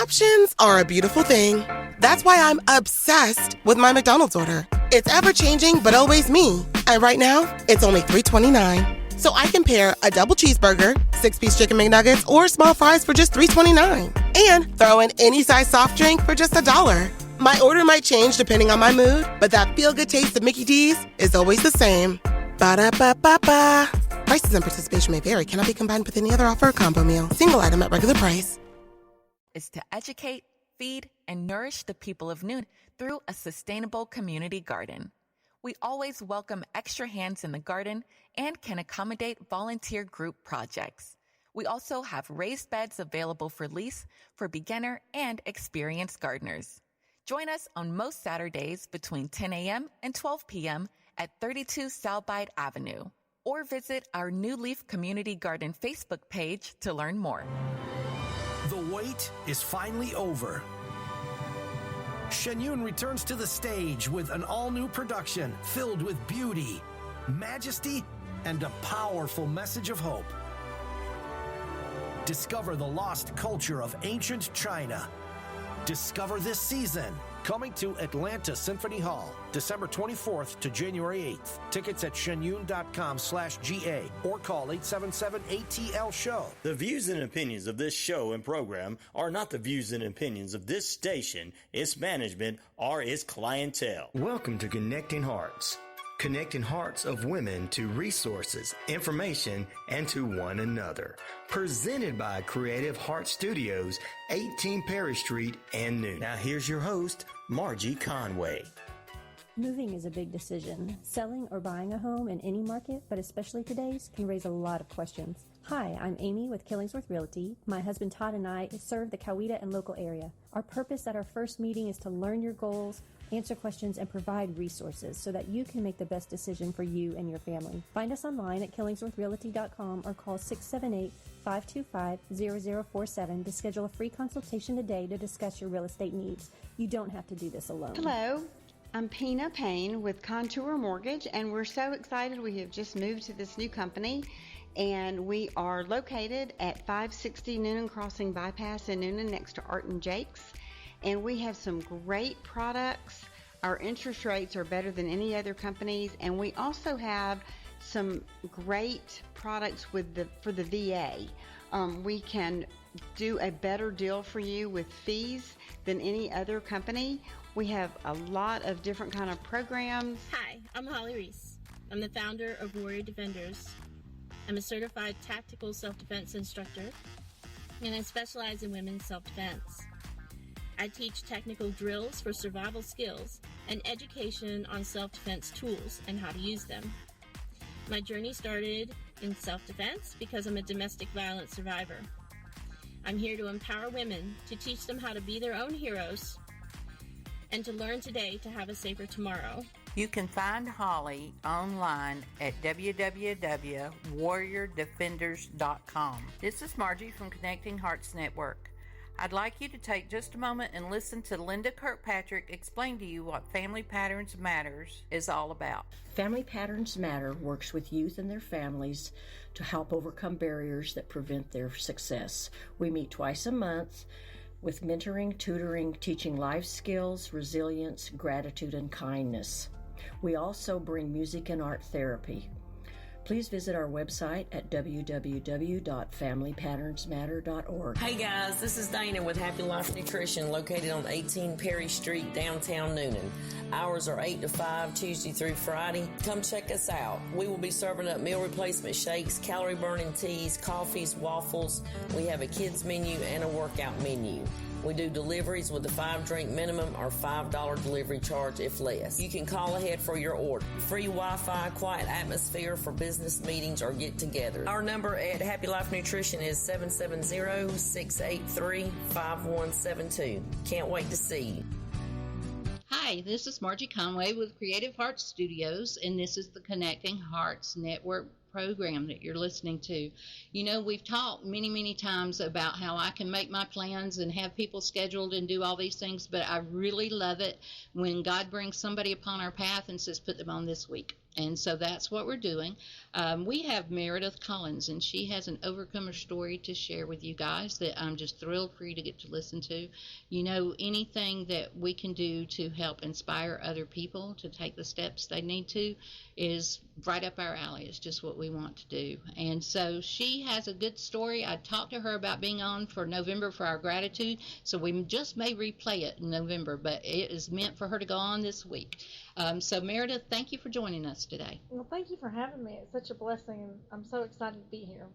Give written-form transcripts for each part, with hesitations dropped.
Options are a beautiful thing. That's why I'm obsessed with my McDonald's order. It's ever-changing, but always me. And right now, it's only $3.29. So I can pair a double cheeseburger, 6-piece chicken McNuggets, or small fries for just $3.29. And throw in any size soft drink for just $1. My order might change depending on my mood, but that feel-good taste of Mickey D's is always the same. Ba-da-ba-ba-ba. Prices and participation may vary. Cannot be combined with any other offer or combo meal. Single item at regular price. Is to educate, feed, and nourish the people of Noon through a sustainable community garden. We always welcome extra hands in the garden and can accommodate volunteer group projects. We also have raised beds available for lease for beginner and experienced gardeners. Join us on most Saturdays between 10 a.m. and 12 p.m. at 32 Salbide Avenue, or visit our New Leaf Community Garden Facebook page to learn more. The wait is finally over. Shen Yun returns to the stage with an all-new production filled with beauty, majesty, and a powerful message of hope. Discover the lost culture of ancient China. Discover this season. Coming to Atlanta Symphony Hall, December 24th to January 8th. Tickets at shenyun.com/GA or call 877-ATL-SHOW. The views and opinions of this show and program are not the views and opinions of this station, its management, or its clientele. Welcome to Connecting Hearts. Connecting hearts of women to resources, information, and to one another. Presented by Creative Heart Studios, 18 Perry Street and Noon. Now here's your host, Margie Conway. Moving is a big decision. Selling or buying a home in any market, but especially today's, can raise a lot of questions. Hi, I'm Amy with Killingsworth Realty. My husband Todd and I serve the Coweta and local area. Our purpose at our first meeting is to learn your goals, answer questions, and provide resources so that you can make the best decision for you and your family. Find us online at killingsworthrealty.com or call 678-525-0047 to schedule a free consultation today to discuss your real estate needs. You don't have to do this alone. Hello, I'm Pina Payne with Contour Mortgage, and we're so excited. We have just moved to this new company, and we are located at 560 Noonan Crossing Bypass in Noonan next to Art and Jake's. And we have some great products. Our interest rates are better than any other companies, and we also have some great products for the VA. We can do a better deal for you with fees than any other company. We have a lot of different kind of programs. Hi, I'm Holly Reese. I'm the founder of Warrior Defenders. I'm a certified tactical self-defense instructor, and I specialize in women's self-defense. I teach technical drills for survival skills and education on self-defense tools and how to use them. My journey started in self-defense because I'm a domestic violence survivor. I'm here to empower women, to teach them how to be their own heroes, and to learn today to have a safer tomorrow. You can find Holly online at www.warriordefenders.com. This is Margie from Connecting Hearts Network. I'd like you to take just a moment and listen to Linda Kirkpatrick explain to you what Family Patterns Matters is all about. Family Patterns Matter works with youth and their families to help overcome barriers that prevent their success. We meet twice a month with mentoring, tutoring, teaching life skills, resilience, gratitude, and kindness. We also bring music and art therapy. Please visit our website at www.familypatternsmatter.org. Hey guys, this is Dana with Happy Life Nutrition, located on 18 Perry Street, downtown Noonan. Hours are 8 to 5, Tuesday through Friday. Come check us out. We will be serving up meal replacement shakes, calorie-burning teas, coffees, waffles. We have a kids menu and a workout menu. We do deliveries with a 5-drink minimum or $5 delivery charge if less. You can call ahead for your order. Free Wi-Fi, quiet atmosphere for business meetings or get-togethers. Our number at Happy Life Nutrition is 770-683-5172. Can't wait to see you. Hi, this is Margie Conway with Creative Heart Studios, and this is the Connecting Hearts Network program that you're listening to. You know, we've talked many times about how I can make my plans and have people scheduled and do all these things, but I really love it when God brings somebody upon our path and says, put them on this week. And so that's what we're doing. We have Meredith Collins, and she has an overcomer story to share with you guys that I'm just thrilled for you to get to listen to. You know, anything that we can do to help inspire other people to take the steps they need to is right up our alley. It's just what we want to do. And so she has a good story. I talked to her about being on for November for our gratitude, so we just may replay it in November, but it is meant for her to go on this week. So Meredith, thank you for joining us today. Well, thank you for having me. It's such a blessing, and I'm so excited to be here.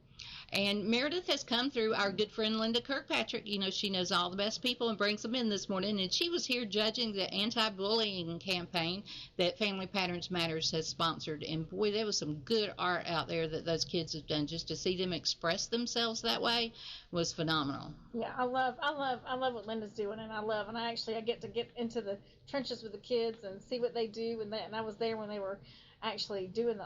And Meredith has come through our good friend Linda Kirkpatrick. You know, she knows all the best people and brings them in this morning. And she was here judging the anti-bullying campaign that Family Patterns Matters has sponsored. And boy, there was some good art out there that those kids have done. Just to see them express themselves that way was phenomenal. Yeah, I love what Linda's doing, and I get to get into the trenches with the kids and see what they do, and I was there when they were actually doing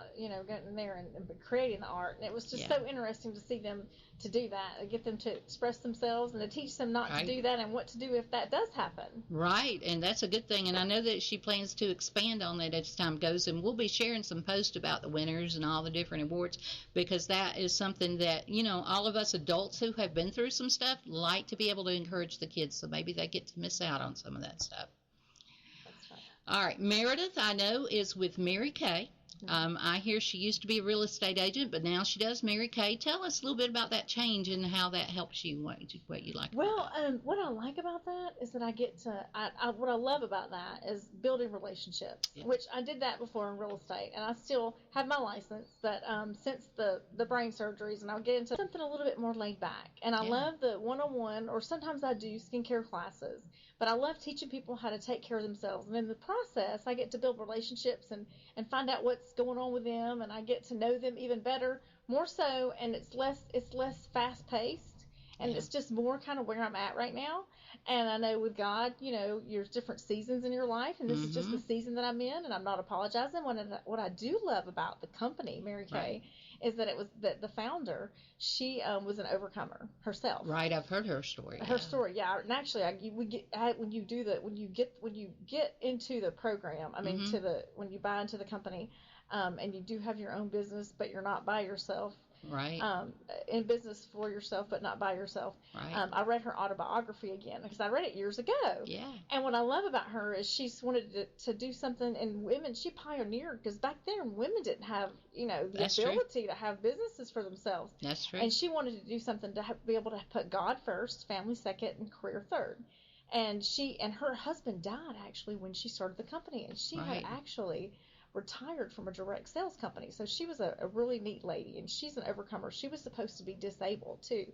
getting there and creating the art, and it was just so interesting to see them to do that, and get them to express themselves and to teach them not to do that and what to do if that does happen. Right, and that's a good thing, and I know that she plans to expand on that as time goes, and we'll be sharing some posts about the winners and all the different awards, because that is something that, you know, all of us adults who have been through some stuff like to be able to encourage the kids, so maybe they get to miss out on some of that stuff. All right, Meredith, I know, is with Mary Kay. I hear she used to be a real estate agent, but now she does Mary Kay. Tell us a little bit about that change and how that helps you, what you like. Well, what I like about that is that I get to, what I love about that is building relationships, which I did that before in real estate, and I still have my license, but since the brain surgeries, and I'll get into something a little bit more laid back. And I love the one-on-one, or sometimes I do skincare classes, but I love teaching people how to take care of themselves. And in the process, I get to build relationships and find out what's going on with them, and I get to know them even better, more so, and it's less fast-paced, and it's just more kind of where I'm at right now. And I know with God, you know, there's different seasons in your life, and this is just the season that I'm in, and I'm not apologizing. What I do love about the company, Mary Kay, is that it was that the founder, she was an overcomer herself. Right, I've heard her story. Her story, yeah. And actually, when you get into the program, I mean, when you buy into the company, and you do have your own business, but you're not by yourself. Right. In business for yourself, but not by yourself. Right. I read her autobiography again because I read it years ago. Yeah. And what I love about her is she's wanted to do something in women. She pioneered, because back then women didn't have, the ability to have businesses for themselves. That's true. And she wanted to do something to be able to put God first, family second, and career third. And her husband died actually when she started the company, and she had actually retired from a direct sales company. So she was a really neat lady, and she's an overcomer. She was supposed to be disabled too.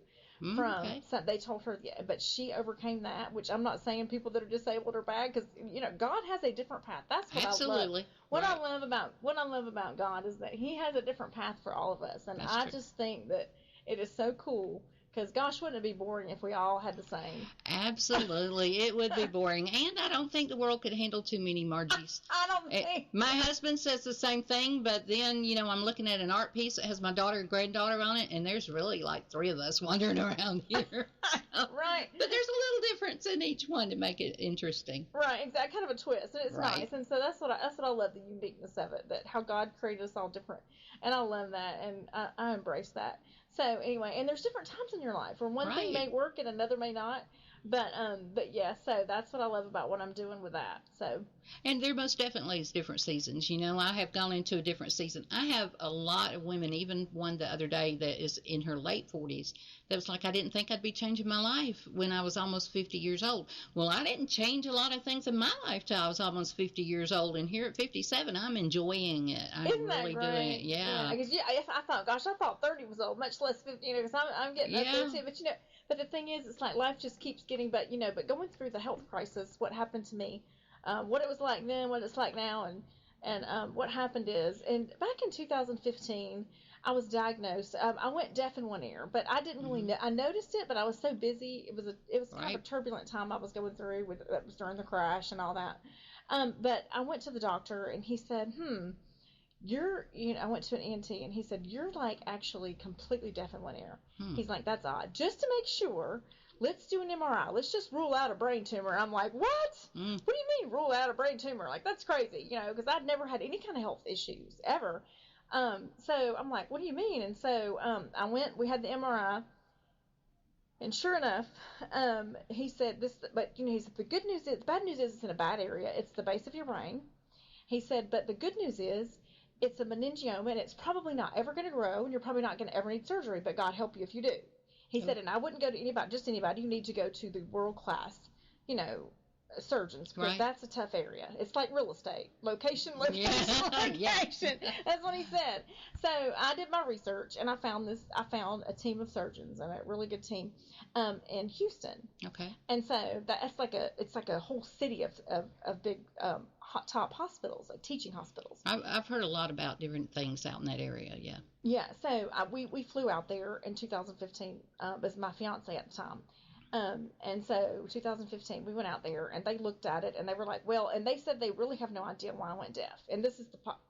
They told her, but she overcame that, which I'm not saying people that are disabled are bad, because God has a different path. That's what I love. What I love about God is that He has a different path for all of us, and I just think that it is so cool. Because, gosh, wouldn't it be boring if we all had the same? Absolutely. It would be boring. And I don't think the world could handle too many Margies. I don't think. My husband says the same thing, but then, I'm looking at an art piece that has my daughter and granddaughter on it, and there's really like 3 of us wandering around here. Right. But there's a little difference in each one to make it interesting. Right. Exactly. Kind of a twist. And it's nice. And so that's what I love, the uniqueness of it, that how God created us all different. And I love that, and I embrace that. So anyway, and there's different times in your life where one thing may work and another may not. But yeah, so that's what I love about what I'm doing with that. So. And there most definitely is different seasons. I have gone into a different season. I have a lot of women, even one the other day that is in her late 40s, that was like, I didn't think I'd be changing my life when I was almost 50 years old. Well, I didn't change a lot of things in my life till I was almost 50 years old. And here at 57, I'm enjoying it. I'm really doing it. Yeah. Because I thought 30 was old, much less 50, because I'm getting up there too. But, but the thing is, it's like life just keeps getting, but going through the health crisis, what happened to me, what it was like then, what it's like now, and what happened is, and back in 2015, I was diagnosed. I went deaf in one ear, but I didn't really know. I noticed it, but I was so busy. It was kind of a turbulent time I was going through. That was during the crash and all that. But I went to the doctor, and he said, I went to an ENT, and he said, you're like actually completely deaf in one ear. He's like, that's odd. Just to make sure, let's do an MRI. Let's just rule out a brain tumor. I'm like, what? What do you mean rule out a brain tumor? Like, that's crazy, because I'd never had any kind of health issues ever. So I'm like, what do you mean? And so we had the MRI. And sure enough, he said this, but he said the bad news is it's in a bad area. It's the base of your brain. He said, but the good news is it's a meningioma, and it's probably not ever going to grow, and you're probably not going to ever need surgery, but God help you if you do. He said, and I wouldn't go to anybody. You need to go to the world-class, surgeons, because that's a tough area. It's like real estate. Location. Yeah. That's what he said. So I did my research, and I found a team of surgeons, and a really good team in Houston. Okay. And so it's like a whole city of big top hospitals, like teaching hospitals. I've heard a lot about different things out in that area, yeah. Yeah, so we flew out there in 2015 as my fiance at the time. And so 2015, we went out there, and they looked at it, and they were like, well, and they said they really have no idea why I went deaf. And this is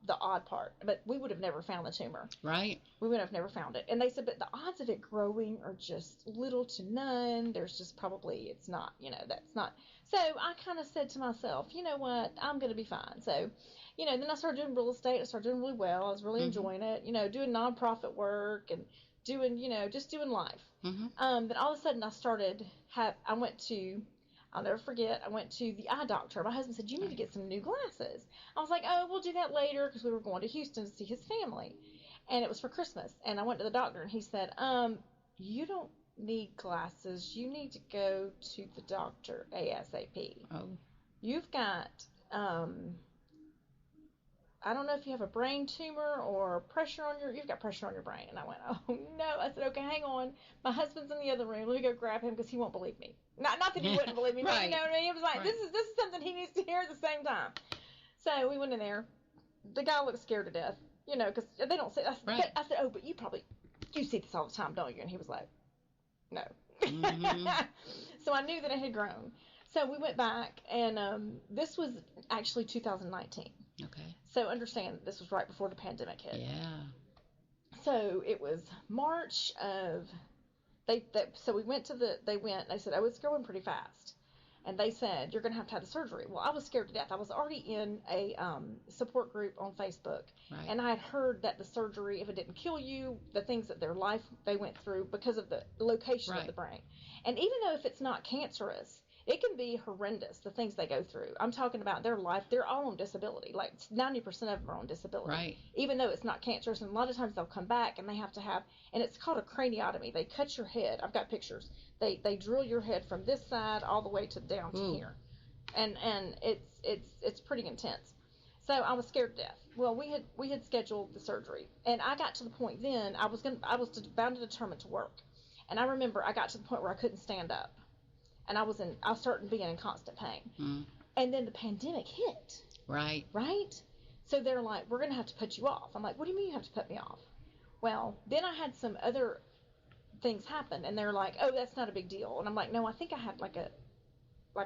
the odd part, but we would have never found the tumor. Right. We would have never found it. And they said, but the odds of it growing are just little to none. There's just probably, it's not, that's not. So I kind of said to myself, you know what, I'm going to be fine. So, then I started doing real estate. I started doing really well. I was really enjoying it, doing nonprofit work and doing, just doing life. Then all of a sudden I went to, I'll never forget, I went to the eye doctor. My husband said, you need to get some new glasses. I was like, oh, we'll do that later, because we were going to Houston to see his family. And it was for Christmas. And I went to the doctor, and he said, you don't need glasses. You need to go to the doctor ASAP. Oh. You've got, I don't know if you have a brain tumor or you've got pressure on your brain. And I went, oh no. I said, okay, hang on. My husband's in the other room. Let me go grab him, because he won't believe me. Not that he wouldn't believe me, but you know what I mean? It was like, this is something he needs to hear at the same time. So we went in there. The guy looked scared to death, because they don't say, I said, oh, but you see this all the time, don't you? And he was like, no. So I knew that it had grown. So we went back, and this was actually 2019. Okay. So understand, this was right before the pandemic hit. Yeah. So it was March of, so we went they said, oh, it's growing pretty fast. And they said, you're going to have the surgery. Well, I was scared to death. I was already in a support group on Facebook. Right. And I had heard that the surgery, if it didn't kill you, the things that their life they went through because of the location of the brain. And even though if it's not cancerous, it can be horrendous, the things they go through. I'm talking about their life. They're all on disability. Like 90% of them are on disability. Right. Even though it's not cancerous. And a lot of times they'll come back and they have to have, and it's called a craniotomy. They cut your head. I've got pictures. They drill your head from this side all the way down to here. And it's pretty intense. So I was scared to death. Well, we had scheduled the surgery. And I got to the point then, I was bound and determined to work. And I remember I got to the point where I couldn't stand up. And I was starting being in constant pain. And then the pandemic hit. Right. So they're like, we're going to have to put you off. I'm like, what do you mean you have to put me off? Well, then I had some other things happen, and they're like, oh, that's not a big deal. And I'm like, no, I think I had I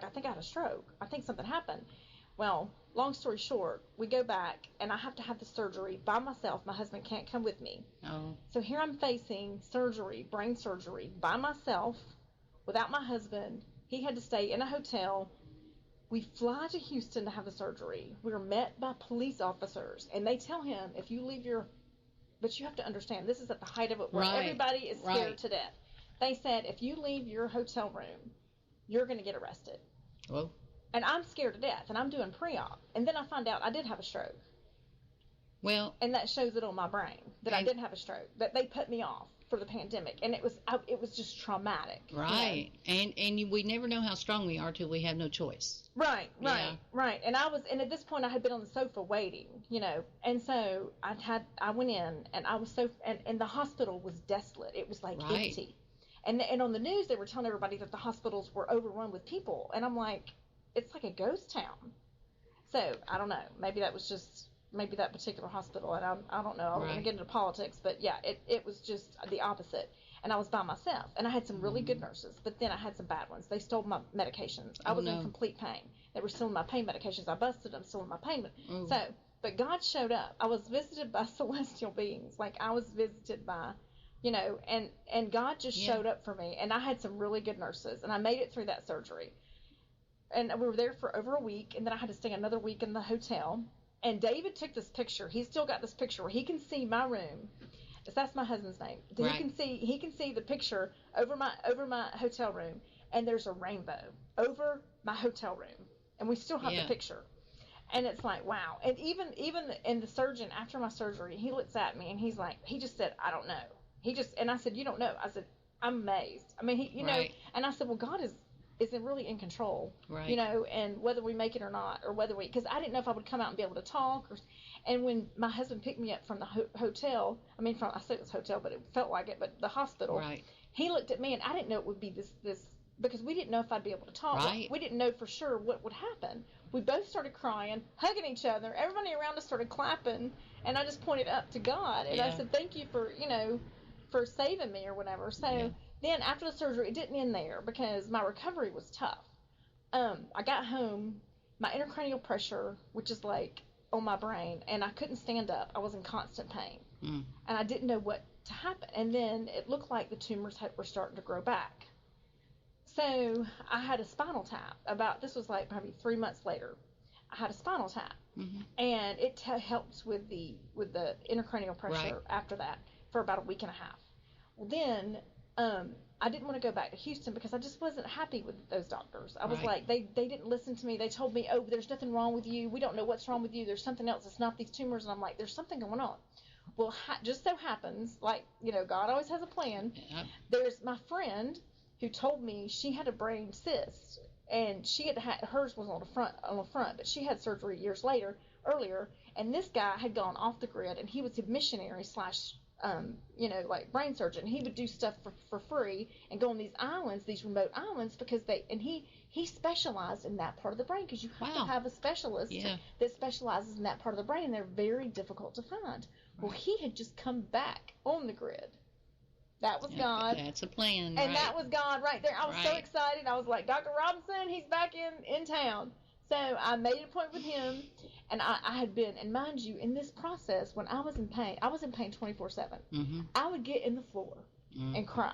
think I had a stroke. I think something happened. Well, long story short, we go back, and I have to have the surgery by myself. My husband can't come with me. Oh. So here I'm facing brain surgery by myself, without my husband. He had to stay in a hotel. We fly to Houston to have the surgery. We were met by police officers, and they tell him, but you have to understand, this is at the height of it where everybody is scared to death. They said, if you leave your hotel room, you're going to get arrested. Whoa. And I'm scared to death, and I'm doing pre-op. And then I find out I did have a stroke. Well. And that shows it on my brain, that I did have a stroke, that they put me off for the pandemic, and it was just traumatic. Right. And we never know how strong we are till we have no choice. Right. And at this point I had been on the sofa waiting, and so I went in, and I was and the hospital was desolate. It was like empty. And on the news they were telling everybody that the hospitals were overrun with people, and I'm like, it's like a ghost town. So I don't know, maybe that particular hospital, and I don't know, I don't want to get into politics, but yeah, it was just the opposite. And I was by myself, and I had some really good nurses, but then I had some bad ones. They stole my medications. I was in complete pain. They were stealing my pain medications. I busted them, stealing my pain. But God showed up. I was visited by celestial beings. Like, I was visited by and God just showed up for me, and I had some really good nurses, and I made it through that surgery. And we were there for over a week, and then I had to stay another week in the hotel. And David took this picture. He's still got this picture where he can see my room. That's my husband's name. Right. He can see the picture over my hotel room, and there's a rainbow over my hotel room, and we still have the picture. And it's like, wow. And even in the surgeon after my surgery, he looks at me and he's like, he just said, I don't know. And I said, you don't know. I said, I'm amazed. I mean, and I said, well, God is really in control, right. And whether we make it or not, or whether because I didn't know if I would come out and be able to talk. And when my husband picked me up from the hotel, I say it was hotel, but it felt like it, but the hospital, right. He looked at me, and I didn't know it would be this because we didn't know if I'd be able to talk. Right. We didn't know for sure what would happen. We both started crying, hugging each other. Everybody around us started clapping, and I just pointed up to God, and I said, thank you for saving me or whatever. So then after the surgery, it didn't end there because my recovery was tough. I got home, my intracranial pressure, which is like on my brain, and I couldn't stand up. I was in constant pain, and I didn't know what to happen. And then it looked like the tumors were starting to grow back. So I had a spinal tap. This was like probably 3 months later. I had a spinal tap, and it helped with the intracranial pressure after that for about a week and a half. Well, then I didn't want to go back to Houston because I just wasn't happy with those doctors. I was like, they didn't listen to me. They told me, oh, there's nothing wrong with you. We don't know what's wrong with you. There's something else. It's not these tumors. And I'm like, there's something going on. Well, just so happens, like, God always has a plan. Yep. There's my friend who told me she had a brain cyst, and she had hers was on the front, but she had surgery years earlier, and this guy had gone off the grid, and he was a missionary / like brain surgeon. He would do stuff for free and go on these islands, these remote islands, because he specialized in that part of the brain, because you have to have a specialist that specializes in that part of the brain, and they're very difficult to find. Well, he had just come back on the grid. That was God. That's a plan, and that was God right there. I was so excited. I was like, Dr. Robinson, he's back in town. So I made an appointment with him, and I had been, and mind you, in this process, when I was in pain 24/7. I would get in the floor and cry.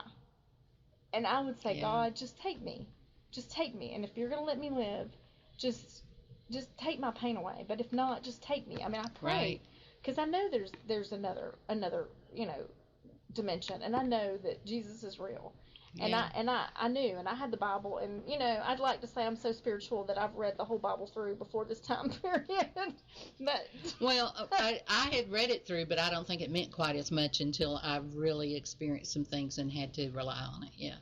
And I would say, God, just take me. Just take me. And if you're going to let me live, just take my pain away. But if not, just take me. I mean, I prayed. Because I know there's another dimension, and I know that Jesus is real. And I knew, and I had the Bible, and I'd like to say I'm so spiritual that I've read the whole Bible through before this time period. But I had read it through, but I don't think it meant quite as much until I really experienced some things and had to rely on it. Yeah.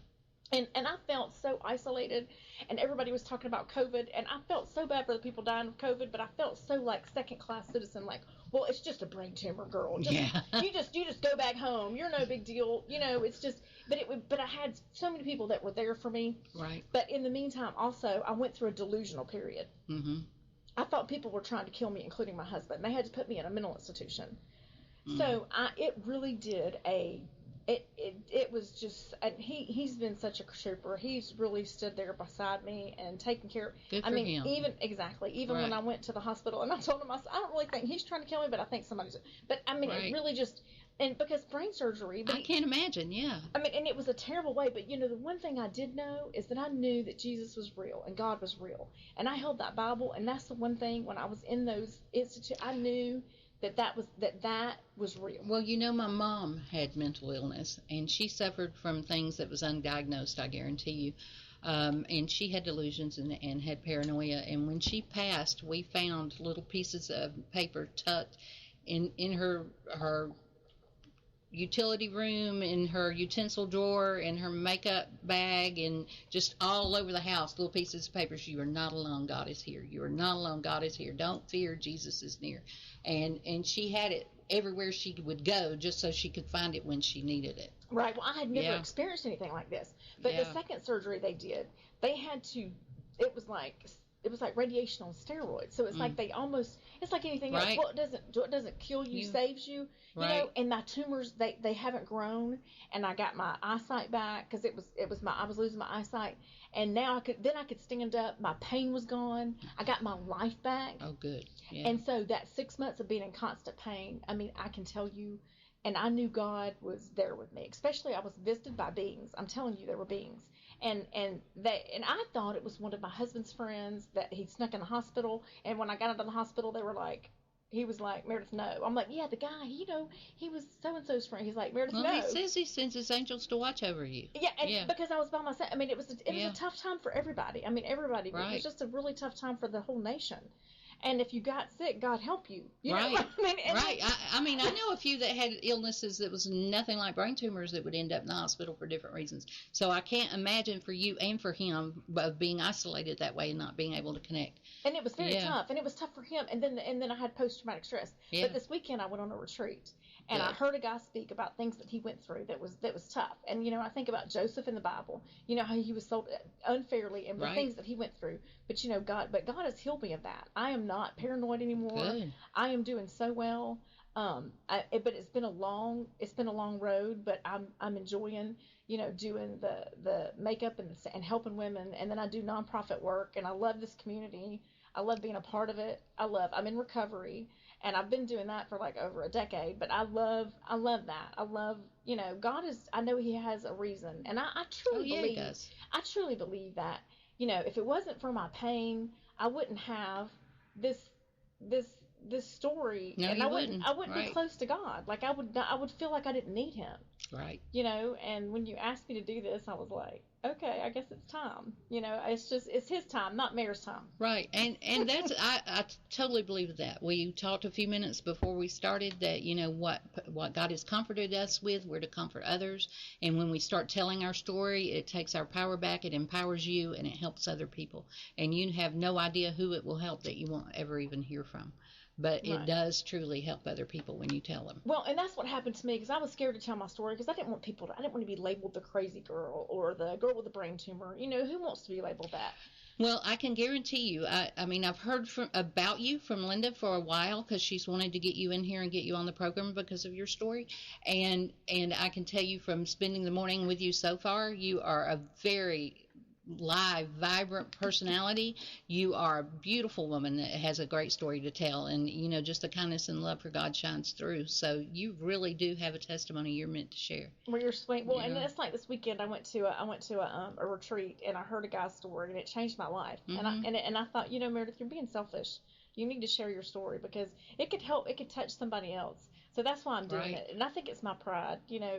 And I felt so isolated, and everybody was talking about COVID, and I felt so bad for the people dying of COVID, but I felt so like second-class citizen, like, well, it's just a brain tumor, girl. You just go back home. You're no big deal. It's just, but I had so many people that were there for me. Right. But in the meantime, also, I went through a delusional period. I thought people were trying to kill me, including my husband. They had to put me in a mental institution. So it really did it was just, and he's been such a trooper. He's really stood there beside me and taken care of. Good for him. Even when I went to the hospital, and I told him, I don't really think he's trying to kill me, but I think somebody's. But I mean, it really just, and because brain surgery. I can't imagine. Yeah. I mean, and it was a terrible way. But the one thing I did know is that I knew that Jesus was real and God was real, and I held that Bible, and that's the one thing when I was in those institutes, I knew that was real. Well, my mom had mental illness, and she suffered from things that was undiagnosed, I guarantee you. And she had delusions and had paranoia. And when she passed, we found little pieces of paper tucked in her utility room, in her utensil drawer, in her makeup bag, and just all over the house, little pieces of paper. You are not alone. God is here. You are not alone. God is here. Don't fear. Jesus is near. And she had it everywhere she would go, just so she could find it when she needed it. Right. Well, I had never experienced anything like this. But the second surgery they did, they had to. It was like radiation on steroids. So it's like it's like anything else. Well, it doesn't kill you, saves you. And my tumors, they haven't grown, and I got my eyesight back because I was losing my eyesight, and now I could stand up. My pain was gone. I got my life back. Oh, good. Yeah. And so that 6 months of being in constant pain, I mean, I can tell you, And I knew God was there with me. Especially, I was visited by beings. I'm telling you, there were beings. And I thought it was one of my husband's friends that he snuck in the hospital. And when I got out of the hospital, they were like, he was like, Meredith, no. I'm like, yeah, the guy, he was so-and-so's friend. He's like, Meredith, no. Well, he says he sends his angels to watch over you. Yeah, because I was by myself. I mean, it was a tough time for everybody. I mean, everybody. Right. It was just a really tough time for the whole nation. And if you got sick, God help you. You right. know what I mean? Right. I mean, I know a few that had illnesses that was nothing like brain tumors that would end up in the hospital for different reasons. So I can't imagine for you and for him of being isolated that way and not being able to connect. And it was very tough. And it was tough for him. And then I had post-traumatic stress. Yeah. But this weekend I went on a retreat. And I heard a guy speak about things that he went through that was tough. And, I think about Joseph in the Bible, how he was sold unfairily and the things that he went through. But, God has healed me of that. I am not paranoid anymore. Good. I am doing so well. But it's been a long road, but I'm enjoying, doing the makeup and helping women. And then I do nonprofit work, and I love this community. I love being a part of it. I'm in recovery. And I've been doing that for like over a decade, but I love that. I love, God I know he has a reason. And I truly believe, he does. I truly believe that, if it wasn't for my pain, I wouldn't have this story. No, and I wouldn't right. be close to God. Like I would feel like I didn't need him. Right. And when you asked me to do this, I was like, okay, I guess it's time. It's his time, not Mayor's time. Right. And that's, I totally believe that. We talked a few minutes before we started that, what God has comforted us with, we're to comfort others. And when we start telling our story, it takes our power back, it empowers you, and it helps other people. And you have no idea who it will help that you won't ever even hear from. But it does truly help other people when you tell them. Well, and that's what happened to me because I was scared to tell my story because I didn't want to be labeled the crazy girl or the girl with the brain tumor. Who wants to be labeled that? Well, I can guarantee you. I mean, I've heard about you from Linda for a while because she's wanted to get you in here and get you on the program because of your story. And I can tell you from spending the morning with you so far, you are a very live, vibrant personality. You are a beautiful woman that has a great story to tell, and just the kindness and love for God shines through. So you really do have a testimony you're meant to share. Well, you're sweet. Well, and it's like this weekend I went to a retreat, and I heard a guy's story, and it changed my life. Mm-hmm. And I thought, Meredith, you're being selfish. You need to share your story because it could help. It could touch somebody else. So that's why I'm doing it. And I think it's my pride.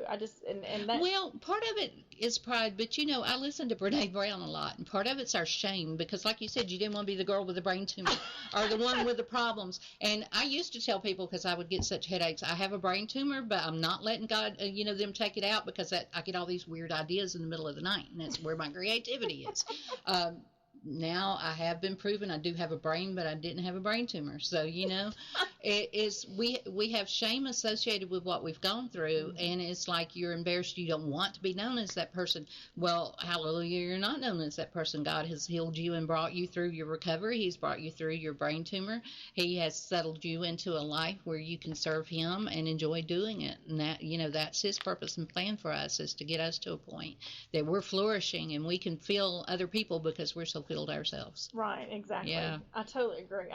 I just, and that. Well, part of it is pride, but I listen to Brene Brown a lot, and part of it's our shame because, like you said, you didn't want to be the girl with the brain tumor or the one with the problems. And I used to tell people because I would get such headaches, I have a brain tumor, but I'm not letting God, them take it out because I get all these weird ideas in the middle of the night, and that's where my creativity is. Now I have been proven I do have a brain, but I didn't have a brain tumor. So, we have shame associated with what we've gone through, and it's like you're embarrassed. You don't want to be known as that person. Well, hallelujah, you're not known as that person. God has healed you and brought you through your recovery. He's brought you through your brain tumor. He has settled you into a life where you can serve him and enjoy doing it. And that, that's his purpose and plan for us, is to get us to a point that we're flourishing and we can feel other people because we're so filled ourselves. Right, exactly. Yeah. I totally agree.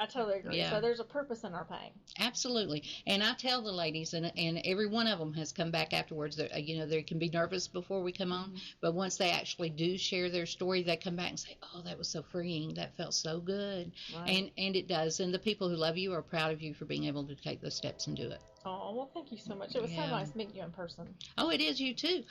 Yeah. So there's a purpose in our pain. Absolutely. And I tell the ladies, and every one of them has come back afterwards, that, they can be nervous before we come on, but once they actually do share their story, they come back and say, oh, that was so freeing. That felt so good. Right. And it does. And the people who love you are proud of you for being able to take those steps and do it. Oh, well, thank you so much. It was so nice meeting you in person. Oh, it is you too.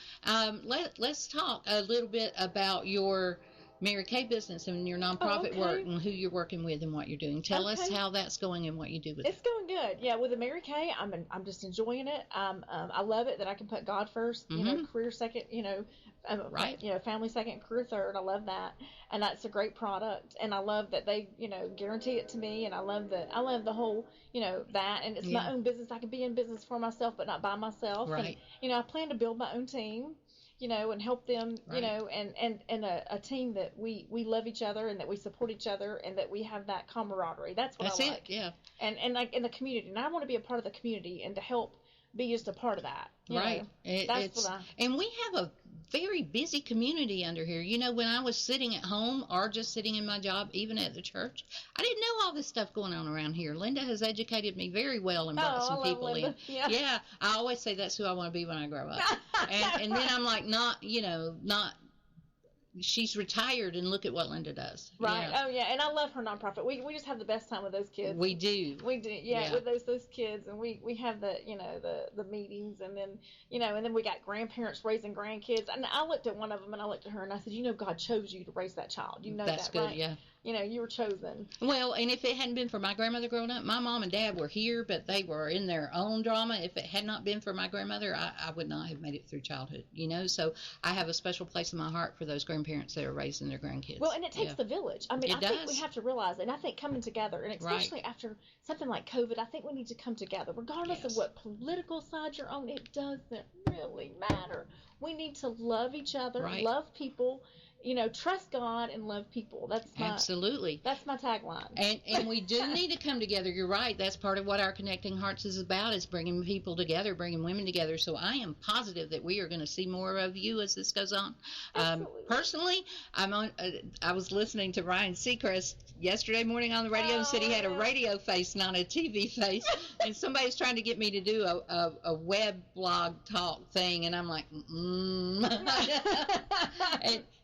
Let's talk a little bit about your Mary Kay business and your nonprofit work and who you're working with and what you're doing. Tell us how that's going and what you do with it. It's going good. Yeah, with the Mary Kay, I'm just enjoying it. I love it that I can put God first, career second, family second, career third. I love that. And that's a great product. And I love that they, guarantee it to me. And I love the whole, that. And it's my own business. I can be in business for myself, but not by myself. Right. And, I plan to build my own team. And help them, and a team that we love each other and that we support each other and that we have that camaraderie. That's what I like. Yeah. And like in the community. And I want to be a part of the community and to help be just a part of that. Right. That's what and we have a very busy community under here. You know, when I was sitting at home or just sitting in my job, even at the church, I didn't know all this stuff going on around here. Linda has educated me very well and brought some people in. Yeah, I always say that's who I want to be when I grow up. And then I'm like, not, she's retired, and look at what Linda does. Right. Yeah. Oh, yeah. And I love her nonprofit. We just have the best time with those kids. We do. Yeah. With those kids, and we have the the meetings, and then and then we got grandparents raising grandkids. And I looked at one of them, and I looked at her, and I said, God chose you to raise that child. That's good, right? Yeah. You were chosen. Well, and if it hadn't been for my grandmother growing up, my mom and dad were here, but they were in their own drama. If it had not been for my grandmother, I would not have made it through childhood, So I have a special place in my heart for those grandparents that are raising their grandkids. Well, and it takes the village. I mean, I think we have to realize, and I think coming together, and especially after something like COVID, I think we need to come together, regardless of what political side you're on. It doesn't really matter. We need to love each other, love people. Trust God and love people. Absolutely. That's my tagline. And we do need to come together. You're right. That's part of what our Connecting Hearts is about, is bringing people together, bringing women together. So I am positive that we are going to see more of you as this goes on. Personally, I was listening to Ryan Seacrest yesterday morning on the radio and said he had a radio face, not a TV face. And somebody's trying to get me to do a web blog talk thing, and I'm like,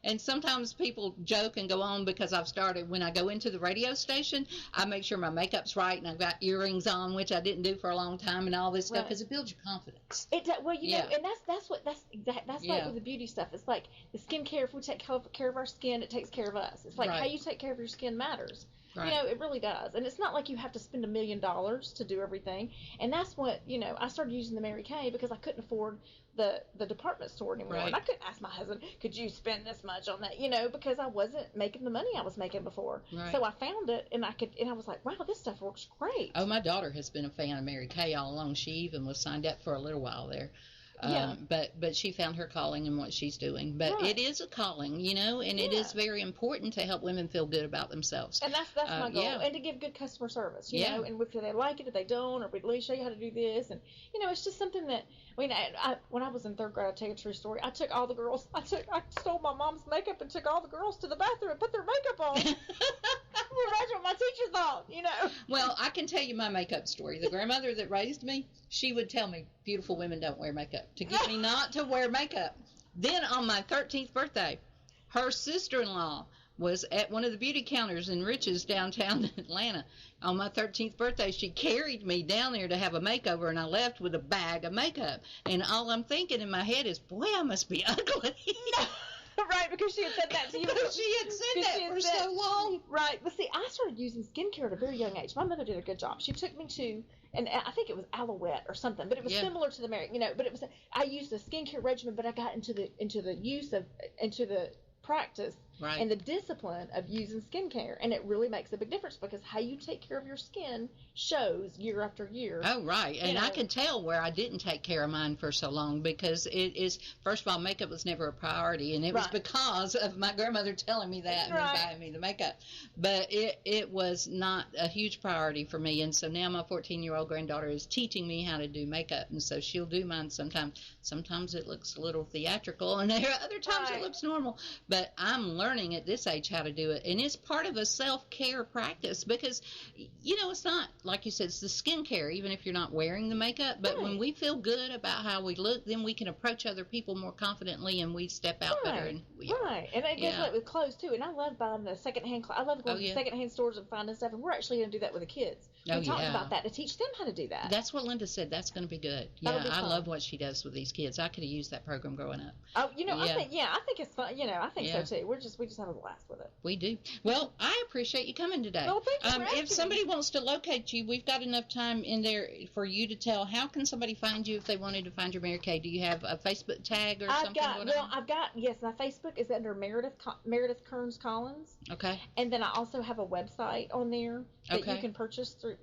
And sometimes people joke and go on because I've started, when I go into the radio station, I make sure my makeup's right and I've got earrings on, which I didn't do for a long time, and all this stuff, because it builds your confidence. It does. Well, and that's like with the beauty stuff. It's like the skincare. If we take care of our skin, it takes care of us. It's like how you take care of your skin matters. Right. It really does. And it's not like you have to spend $1 million to do everything. And that's what, I started using the Mary Kay because I couldn't afford the department store anymore. Right. And I couldn't ask my husband, could you spend this much on that? Because I wasn't making the money I was making before. Right. So I found it, and I was like, wow, this stuff works great. Oh, my daughter has been a fan of Mary Kay all along. She even was signed up for a little while there. But she found her calling in what she's doing. But it is a calling, and it is very important to help women feel good about themselves. And that's my goal. And to give good customer service, you know, and if they like it, if they don't, or let me show you how to do this. And, it's just something that, when I was in third grade, I'll tell you a true story. I took all the girls, I stole my mom's makeup and took all the girls to the bathroom and put their makeup on. Imagine what my teacher thought, Well, I can tell you my makeup story. The grandmother that raised me, she would tell me, beautiful women don't wear makeup, to get me not to wear makeup. Then on my 13th birthday, her sister-in-law was at one of the beauty counters in Rich's downtown Atlanta. On my 13th birthday, she carried me down there to have a makeover, and I left with a bag of makeup. And all I'm thinking in my head is, boy, I must be ugly. Right, because she had said that to you. She had said that for so long. Right, but see, I started using skincare at a very young age. My mother did a good job. She took me to, and I think it was Alouette or something, but it was similar to the but it was, I used a skincare regimen, but I got into the practice and the discipline of using skincare, and it really makes a big difference, because how you take care of your skin shows year after year. Oh, right. And I can tell where I didn't take care of mine for so long, because it is, first of all, makeup was never a priority, and it was because of my grandmother telling me that and then buying me the makeup. But it was not a huge priority for me, and so now my 14-year-old granddaughter is teaching me how to do makeup, and so she'll do mine sometimes. Sometimes it looks a little theatrical, and there are other times it looks normal. But I'm learning at this age how to do it, and it's part of a self-care practice, because it's not, like you said, it's the skincare, even if you're not wearing the makeup, but when we feel good about how we look, then we can approach other people more confidently, and we step out better. And and it goes like with clothes too, and I love buying the secondhand clothes. I love going to secondhand stores and finding stuff, and we're actually going to do that with the kids. We're talking about that, to teach them how to do that. That's what Linda said. That's going to be good. I love what she does with these kids. I could have used that program growing up. Oh, I think it's fun. I think so too. We just have a blast with it. We do. Well, I appreciate you coming today. Well, thank you for asking. If somebody wants to locate you, we've got enough time in there for you to tell. How can somebody find you if they wanted to find your Mary Kay? Do you have a Facebook tag or something? Yes, my Facebook is under Meredith Kearns Collins. Okay. And then I also have a website on there that you can purchase through,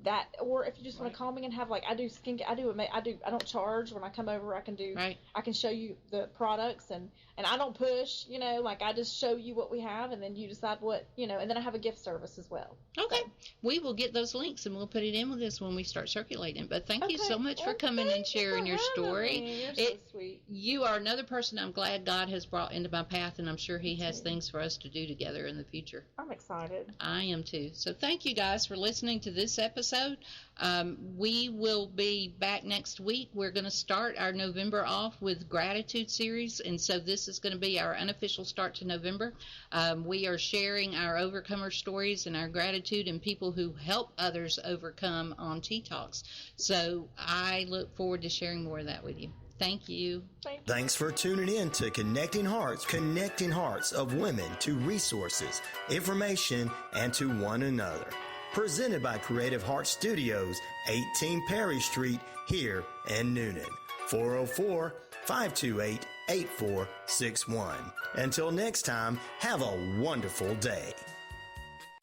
that, or if you just want to call me and have like, I don't charge when I come over. I can do, I can show you the products, and I don't push, you know, like I just show you what we have, and then you decide what, you know, and then I have a gift service as well. Okay. So, we will get those links and we'll put it in with this when we start circulating. But thank you so much for coming and sharing your story. You're so sweet. You are another person I'm glad God has brought into my path, and I'm sure He has things for us to do together in the future. I'm excited. I am too. So thank you guys for listening to this episode. We will be back next week. We're going to start our November off with gratitude series, and so this is going to be our unofficial start to November. We are sharing our overcomer stories and our gratitude and people who help others overcome on Tea Talks. So I look forward to sharing more of that with you. Thank you. Thanks for tuning in to Connecting Hearts of women to resources, information, and to one another. Presented by Creative Heart Studios, 18 Perry Street, here in Noonan. 404-528-8461. Until next time, have a wonderful day.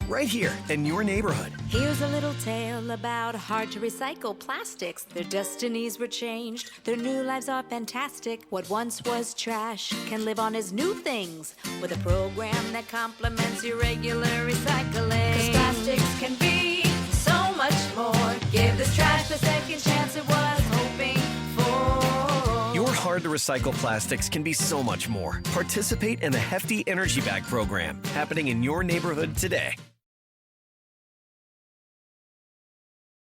Right here in your neighborhood. Here's a little tale about hard-to-recycle plastics. Their destinies were changed. Their new lives are fantastic. What once was trash can live on as new things with a program that complements your regular recycling. 'Cause plastics can be so much more. Give this trash the second chance it was hoping for. Your hard-to-recycle plastics can be so much more. Participate in the Hefty Energy Bag program happening in your neighborhood today.